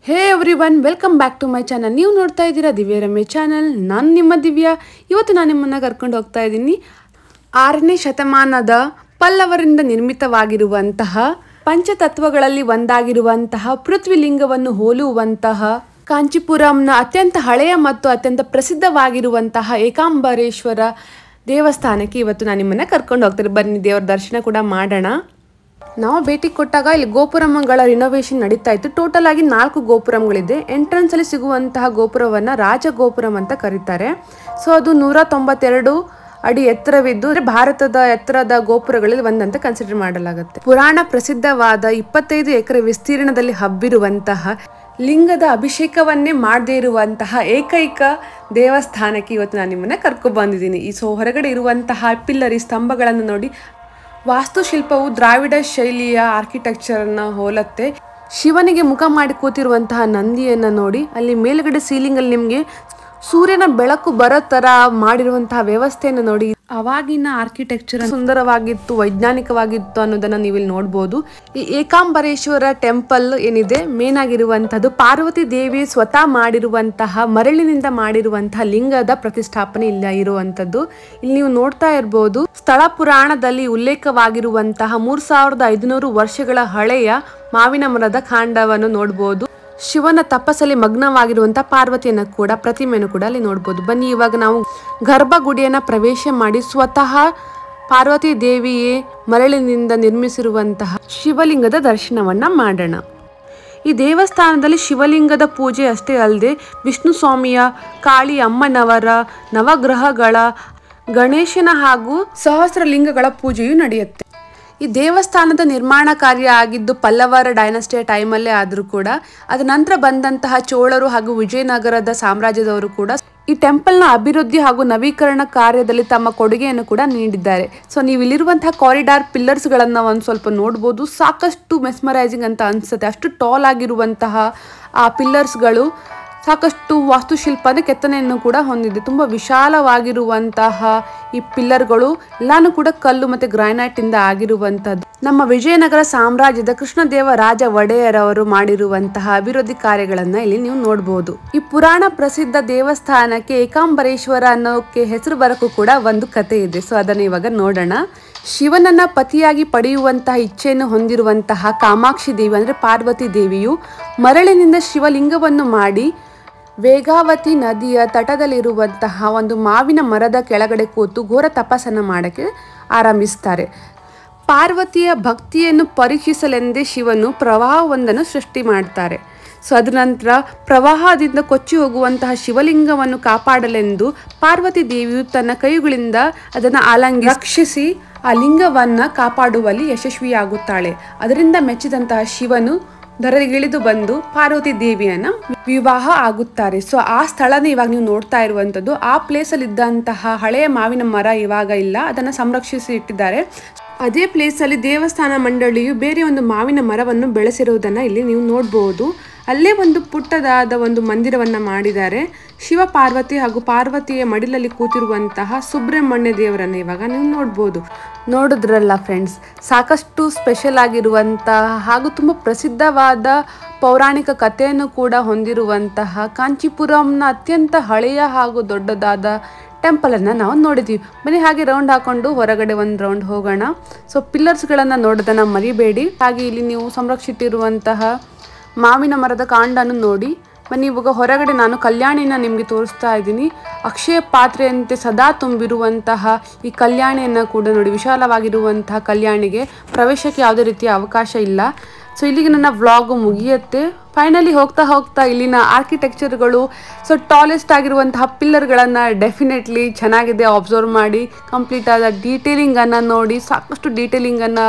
Hey everyone, welcome back to my channel. ನೀವು ನೋಡ್ತಾ ಇದ್ದೀರಾ ದಿವ್ಯ ರಮೇಶ್ ಚಾನಲ್. ನಾನು ನಿಮ್ಮ ದಿವ್ಯಾ. ಇವತ್ತು ನಾನು ನಿಮ್ಮನ್ನು ಕರ್ಕೊಂಡು ಹೋಗ್ತಾ ಇದ್ದೀನಿ 6ನೇ ಶತಮಾನದ ಪಲ್ಲವರಿಂದ ನಿರ್ಮಿತವಾಗಿರುವಂತಹ ಪಂಚತತ್ವಗಳಲ್ಲಿ ಒಂದಾಗಿರುವಂತಹ ಪೃಥ್ವಿಲಿಂಗವನ್ನು ಹೋಲುವಂತಹ ಕಾಂಚೀಪುರಂನ ಅತ್ಯಂತ ಹಳೆಯ ಮತ್ತು ಅತ್ಯಂತ ಪ್ರಸಿದ್ಧವಾಗಿರುವಂತಹ ಏಕಾಂಬರೇಶ್ವರ ದೇವಸ್ಥಾನಕ್ಕೆ ಇವತ್ತು ನಾನು ನಿಮ್ಮನ್ನು ಕರ್ಕೊಂಡು ಹೋಗ್ತೀನಿ. ಬನ್ನಿ, ದೇವರ ದರ್ಶನ ಕೂಡ ಮಾಡೋಣ. ನಾವು ಭೇಟಿ ಕೊಟ್ಟಾಗ ಇಲ್ಲಿ ಗೋಪುರಗಳ ರಿನೋವೇಷನ್ ನಡೀತಾ ಇತ್ತು. ಟೋಟಲ್ ಆಗಿ 4 ಗೋಪುರಗಳಿದೆ. ಎಂಟ್ರೆನ್ಸ್ ಅಲ್ಲಿ ಸಿಗುವಂತಹ ಗೋಪುರವನ್ನ ರಾಜಗೋಪುರಂ ಅಂತ ಕರೀತಾರೆ. ಸೊ ಅದು 192 ಅಡಿ ಎತ್ತರವಿದ್ದು ಭಾರತದ ಎತ್ತರದ ಗೋಪುರಗಳಲ್ಲಿ ಒಂದಂತ ಕನ್ಸಿಡರ್ ಮಾಡಲಾಗುತ್ತೆ. ಪುರಾಣ ಪ್ರಸಿದ್ಧವಾದ 25 ಎಕರೆ ವಿಸ್ತೀರ್ಣದಲ್ಲಿ ಹಬ್ಬಿರುವಂತಹ ಲಿಂಗದ ಅಭಿಷೇಕವನ್ನೇ ಮಾಡದೇ ಇರುವಂತಹ ಏಕೈಕ ದೇವಸ್ಥಾನಕ್ಕೆ ಇವತ್ತು ನಾನು ನಿಮ್ಮನ್ನ ಕರ್ಕೊಂಡು ಬಂದಿದ್ದೀನಿ. ಈ ಹೊರಗಡೆ ಇರುವಂತಹ ಪಿಲ್ಲರಿ ಸ್ತಂಭಗಳನ್ನು ನೋಡಿ, ವಾಸ್ತುಶಿಲ್ಪವು ದ್ರಾವಿಡ ಶೈಲಿಯ ಆರ್ಕಿಟೆಕ್ಚರ್ನ ಹೋಲುತ್ತೆ. ಶಿವನಿಗೆ ಮುಖ ಮಾಡಿ ಕೂತಿರುವಂತಹ ನಂದಿಯನ್ನು ನೋಡಿ, ಅಲ್ಲಿ ಮೇಲ್ಗಡೆ ಸೀಲಿಂಗ್ ಅಲ್ಲಿ ನಿಮಗೆ ಸೂರ್ಯನ ಬೆಳಕು ಬರೋ ತರ ಮಾಡಿರುವಂತಹ ವ್ಯವಸ್ಥೆಯನ್ನು ನೋಡಿ, ಅವಾಗಿನ ಆರ್ಕಿಟೆಕ್ಚರ್ ಸುಂದರವಾಗಿತ್ತು, ವೈಜ್ಞಾನಿಕವಾಗಿತ್ತು ಅನ್ನೋದನ್ನ ನೀವು ಇಲ್ಲಿ ನೋಡ್ಬೋದು. ಈ ಏಕಾಂಬರೇಶ್ವರ ಟೆಂಪಲ್ ಏನಿದೆ, ಮೇನ್ ಆಗಿರುವಂತಹದ್ದು ಪಾರ್ವತಿ ದೇವಿ ಸ್ವತಃ ಮಾಡಿರುವಂತಹ ಮರಳಿನಿಂದ ಮಾಡಿರುವಂತಹ ಲಿಂಗದ ಪ್ರತಿಷ್ಠಾಪನೆ ಇಲ್ಲ ಇರುವಂತದ್ದು. ಇಲ್ಲಿ ನೀವು ನೋಡ್ತಾ ಇರ್ಬೋದು, ಸ್ಥಳ ಪುರಾಣದಲ್ಲಿ ಉಲ್ಲೇಖವಾಗಿರುವಂತಹ 3500 ವರ್ಷಗಳ ಹಳೆಯ ಮಾವಿನ ಮರದ ಕಾಂಡವನ್ನು ನೋಡ್ಬೋದು. ಶಿವನ ತಪಸ್ಸಲ್ಲಿ ಮಗ್ನವಾಗಿರುವಂತಹ ಪಾರ್ವತಿಯನ್ನು ಕೂಡ ಪ್ರತಿಮೆಯನ್ನು ಕೂಡ ಅಲ್ಲಿ ನೋಡ್ಬೋದು. ಬನ್ನಿ, ಇವಾಗ ನಾವು ಗರ್ಭಗುಡಿಯನ್ನ ಪ್ರವೇಶ ಮಾಡಿ ಸ್ವತಃ ಪಾರ್ವತಿ ದೇವಿಯೇ ಮರಳಿನಿಂದ ನಿರ್ಮಿಸಿರುವಂತಹ ಶಿವಲಿಂಗದ ದರ್ಶನವನ್ನ ಮಾಡೋಣ. ಈ ದೇವಸ್ಥಾನದಲ್ಲಿ ಶಿವಲಿಂಗದ ಪೂಜೆ ಅಷ್ಟೇ ಅಲ್ಲದೆ ವಿಷ್ಣು ಸ್ವಾಮಿಯ, ಕಾಳಿ ಅಮ್ಮನವರ, ನವಗ್ರಹಗಳ, ಗಣೇಶನ ಹಾಗೂ ಸಹಸ್ರಲಿಂಗಗಳ ಪೂಜೆಯೂ ನಡೆಯುತ್ತೆ. ಈ ದೇವಸ್ಥಾನದ ನಿರ್ಮಾಣ ಕಾರ್ಯ ಆಗಿದ್ದು ಪಲ್ಲವರ ಡೈನಸ್ಟಿಯ ಟೈಮಲ್ಲೇ ಆದರೂ ಕೂಡ ಅದ ನಂತರ ಬಂದಂತಹ ಚೋಳರು ಹಾಗೂ ವಿಜಯನಗರದ ಸಾಮ್ರಾಜ್ಯದವರು ಕೂಡ ಈ ಟೆಂಪಲ್ನ ಅಭಿವೃದ್ಧಿ ಹಾಗೂ ನವೀಕರಣ ಕಾರ್ಯದಲ್ಲಿ ತಮ್ಮ ಕೊಡುಗೆಯನ್ನು ಕೂಡ ನೀಡಿದ್ದಾರೆ. ಸೊ ನೀವು ಇಲ್ಲಿರುವಂತಹ ಕಾರಿಡಾರ್ ಪಿಲ್ಲರ್ಸ್ಗಳನ್ನು ಒಂದು ಸ್ವಲ್ಪ ನೋಡ್ಬೋದು. ಸಾಕಷ್ಟು ಮೆಸ್ಮರೈಸಿಂಗ್ ಅಂತ ಅನಿಸುತ್ತೆ. ಅಷ್ಟು ಟಾಲ್ ಆಗಿರುವಂತಹ ಆ ಪಿಲ್ಲರ್ಸ್ಗಳು ಸಾಕಷ್ಟು ವಾಸ್ತುಶಿಲ್ಪದ ಕೆತ್ತನೆಯನ್ನು ಕೂಡ ಹೊಂದಿದೆ. ತುಂಬ ವಿಶಾಲವಾಗಿರುವಂತಹ ಈ ಪಿಲ್ಲರ್ಗಳು ಎಲ್ಲಾನು ಕೂಡ ಕಲ್ಲು ಮತ್ತು ಗ್ರಾನೈಟ್ ಇಂದ ಆಗಿರುವಂತದ್ದು. ನಮ್ಮ ವಿಜಯನಗರ ಸಾಮ್ರಾಜ್ಯದ ಕೃಷ್ಣದೇವರಾಜ ಒಡೆಯರವರು ಮಾಡಿರುವಂತಹ ಅಭಿವೃದ್ಧಿ ಕಾರ್ಯಗಳನ್ನ ಇಲ್ಲಿ ನೀವು ನೋಡಬಹುದು. ಈ ಪುರಾಣ ಪ್ರಸಿದ್ಧ ದೇವಸ್ಥಾನಕ್ಕೆ ಏಕಾಂಬರೇಶ್ವರ ಅನ್ನೋಕೆ ಹೆಸರು ಬರಕ್ಕೂ ಕೂಡ ಒಂದು ಕತೆ ಇದೆ. ಸೊ ಅದನ್ನ ಇವಾಗ ನೋಡೋಣ. ಶಿವನನ್ನ ಪತಿಯಾಗಿ ಪಡೆಯುವಂತಹ ಇಚ್ಛೆಯನ್ನು ಹೊಂದಿರುವಂತಹ ಕಾಮಾಕ್ಷಿ ದೇವಿ ಅಂದ್ರೆ ಪಾರ್ವತಿ ದೇವಿಯು ಮರಳಿನಿಂದ ಶಿವಲಿಂಗವನ್ನು ಮಾಡಿ ವೇಗಾವತಿ ನದಿಯ ತಟದಲ್ಲಿರುವಂತಹ ಒಂದು ಮಾವಿನ ಮರದ ಕೆಳಗಡೆ ಕೂತು ಘೋರ ತಪಸ್ಸನ್ನು ಮಾಡಕ್ಕೆ ಆರಂಭಿಸ್ತಾರೆ. ಪಾರ್ವತಿಯ ಭಕ್ತಿಯನ್ನು ಪರೀಕ್ಷಿಸಲೆಂದೇ ಶಿವನು ಪ್ರವಾಹವೊಂದನ್ನು ಸೃಷ್ಟಿ ಮಾಡ್ತಾರೆ. ಸೊ ಅದ ನಂತರ ಪ್ರವಾಹದಿಂದ ಕೊಚ್ಚಿ ಹೋಗುವಂತಹ ಶಿವಲಿಂಗವನ್ನು ಕಾಪಾಡಲೆಂದು ಪಾರ್ವತಿ ದೇವಿಯು ತನ್ನ ಕೈಗಳಿಂದ ಅದನ್ನು ರಕ್ಷಿಸಿ ಆ ಲಿಂಗವನ್ನ ಕಾಪಾಡುವಲ್ಲಿ ಯಶಸ್ವಿಯಾಗುತ್ತಾಳೆ. ಅದರಿಂದ ಮೆಚ್ಚಿದಂತಹ ಶಿವನು ಧರೆಗಿಳಿದು ಬಂದು ಪಾರ್ವತಿ ದೇವಿಯನ್ನ ವಿವಾಹ ಆಗುತ್ತಾರೆ. ಸೊ ಆ ಸ್ಥಳನ ಇವಾಗ ನೀವು ನೋಡ್ತಾ ಇರುವಂತದ್ದು. ಆ ಪ್ಲೇಸ್ ಅಲ್ಲಿ ಇದ್ದಂತಹ ಹಳೆಯ ಮಾವಿನ ಮರ ಇವಾಗ ಇಲ್ಲ, ಅದನ್ನ ಸಂರಕ್ಷಿಸಿ ಇಟ್ಟಿದ್ದಾರೆ. ಅದೇ ಪ್ಲೇಸ್ ಅಲ್ಲಿ ದೇವಸ್ಥಾನ ಮಂಡಳಿಯು ಬೇರೆ ಒಂದು ಮಾವಿನ ಮರವನ್ನು ಬೆಳೆಸಿರುವುದನ್ನ ಇಲ್ಲಿ ನೀವು ನೋಡಬಹುದು. ಅಲ್ಲೇ ಒಂದು ಪುಟ್ಟದಾದ ಒಂದು ಮಂದಿರವನ್ನ ಮಾಡಿದ್ದಾರೆ. ಶಿವ ಪಾರ್ವತಿ ಹಾಗೂ ಪಾರ್ವತಿಯ ಮಡಿಲಲ್ಲಿ ಕೂತಿರುವಂತಹ ಸುಬ್ರಹ್ಮಣ್ಯ ದೇವರನ್ನ ಇವಾಗ ನೀವು ನೋಡ್ಬೋದು. ನೋಡಿದ್ರಲ್ಲ ಫ್ರೆಂಡ್ಸ್, ಸಾಕಷ್ಟು ಸ್ಪೆಷಲ್ ಆಗಿರುವಂತಹ ಹಾಗೂ ತುಂಬ ಪ್ರಸಿದ್ಧವಾದ ಪೌರಾಣಿಕ ಕಥೆಯನ್ನು ಕೂಡ ಹೊಂದಿರುವಂತಹ ಕಾಂಚೀಪುರಂನ ಅತ್ಯಂತ ಹಳೆಯ ಹಾಗೂ ದೊಡ್ಡದಾದ ಟೆಂಪಲನ್ನು ನಾವು ನೋಡಿದ್ದೀವಿ. ಬನ್ನಿ ಹಾಗೆ ರೌಂಡ್ ಹಾಕೊಂಡು ಹೊರಗಡೆ ಒಂದು ರೌಂಡ್ ಹೋಗೋಣ. ಸೊ ಪಿಲ್ಲರ್ಸ್ಗಳನ್ನು ನೋಡೋದನ್ನ ಮರಿಬೇಡಿ. ಹಾಗೆ ಇಲ್ಲಿ ನೀವು ಸಂರಕ್ಷಿಸಿರುವಂತಹ ಮಾವಿನ ಮರದ ಕಾಂಡನ್ನು ನೋಡಿ. ಬನ್ನಿ, ಇವಾಗ ಹೊರಗಡೆ ನಾನು ಕಲ್ಯಾಣಿನ ನಿಮಗೆ ತೋರಿಸ್ತಾ ಇದ್ದೀನಿ. ಅಕ್ಷಯ ಪಾತ್ರೆಯಂತೆ ಸದಾ ತುಂಬಿರುವಂತಹ ಈ ಕಲ್ಯಾಣಿಯನ್ನು ಕೂಡ ನೋಡಿ. ವಿಶಾಲವಾಗಿರುವಂತಹ ಕಲ್ಯಾಣಿಗೆ ಪ್ರವೇಶಕ್ಕೆ ಯಾವುದೇ ರೀತಿಯ ಅವಕಾಶ ಇಲ್ಲ. ಸೊ ಇಲ್ಲಿಗೆ ನನ್ನ ವ್ಲಾಗ್ ಮುಗಿಯುತ್ತೆ. ಫೈನಲಿ ಹೋಗ್ತಾ ಹೋಗ್ತಾ ಇಲ್ಲಿನ ಆರ್ಕಿಟೆಕ್ಚರ್ಗಳು, ಸೊ ಟಾಲೆಸ್ಟ್ ಆಗಿರುವಂತಹ ಪಿಲ್ಲರ್ಗಳನ್ನು ಡೆಫಿನೆಟ್ಲಿ ಚೆನ್ನಾಗಿದೆ. ಅಬ್ಸರ್ವ್ ಮಾಡಿ, ಕಂಪ್ಲೀಟ್ ಆದ ಡೀಟೇಲಿಂಗನ್ನು ನೋಡಿ, ಸಾಕಷ್ಟು ಡೀಟೇಲಿಂಗನ್ನು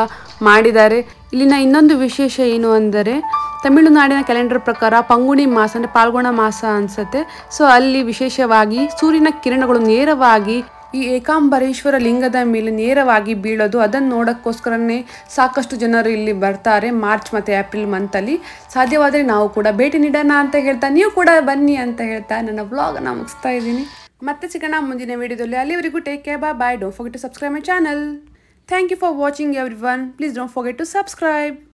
ಮಾಡಿದ್ದಾರೆ. ಇಲ್ಲಿನ ಇನ್ನೊಂದು ವಿಶೇಷ ಏನು ಅಂದರೆ, ತಮಿಳುನಾಡಿನ ಕ್ಯಾಲೆಂಡರ್ ಪ್ರಕಾರ ಪಂಗುಣಿ ಮಾಸ ಅಂದರೆ ಪಾಲ್ಗುಣ ಮಾಸ ಅನಿಸುತ್ತೆ. ಸೊ ಅಲ್ಲಿ ವಿಶೇಷವಾಗಿ ಸೂರ್ಯನ ಕಿರಣಗಳು ನೇರವಾಗಿ ಈ ಏಕಾಂಬರೇಶ್ವರ ಲಿಂಗದ ಮೇಲೆ ನೇರವಾಗಿ ಬೀಳೋದು. ಅದನ್ನು ನೋಡೋಕ್ಕೋಸ್ಕರನೇ ಸಾಕಷ್ಟು ಜನರು ಇಲ್ಲಿ ಬರ್ತಾರೆ ಮಾರ್ಚ್ ಮತ್ತು ಏಪ್ರಿಲ್ ಮಂತಲ್ಲಿ. ಸಾಧ್ಯವಾದರೆ ನಾವು ಕೂಡ ಭೇಟಿ ನೀಡೋಣ ಅಂತ ಹೇಳ್ತಾ, ನೀವು ಕೂಡ ಬನ್ನಿ ಅಂತ ಹೇಳ್ತಾ ನನ್ನ ವ್ಲಾಗನ್ನು ಮುಗಿಸ್ತಾ ಇದ್ದೀನಿ. ಮತ್ತೆ ಸಿಗೋಣ ಮುಂದಿನ ವಿಡಿಯೋದಲ್ಲಿ. ಅಲ್ಲಿವರೆಗೂ take care, bye. Don't forget to subscribe my channel. Thank you for watching everyone. Please don't forget to subscribe.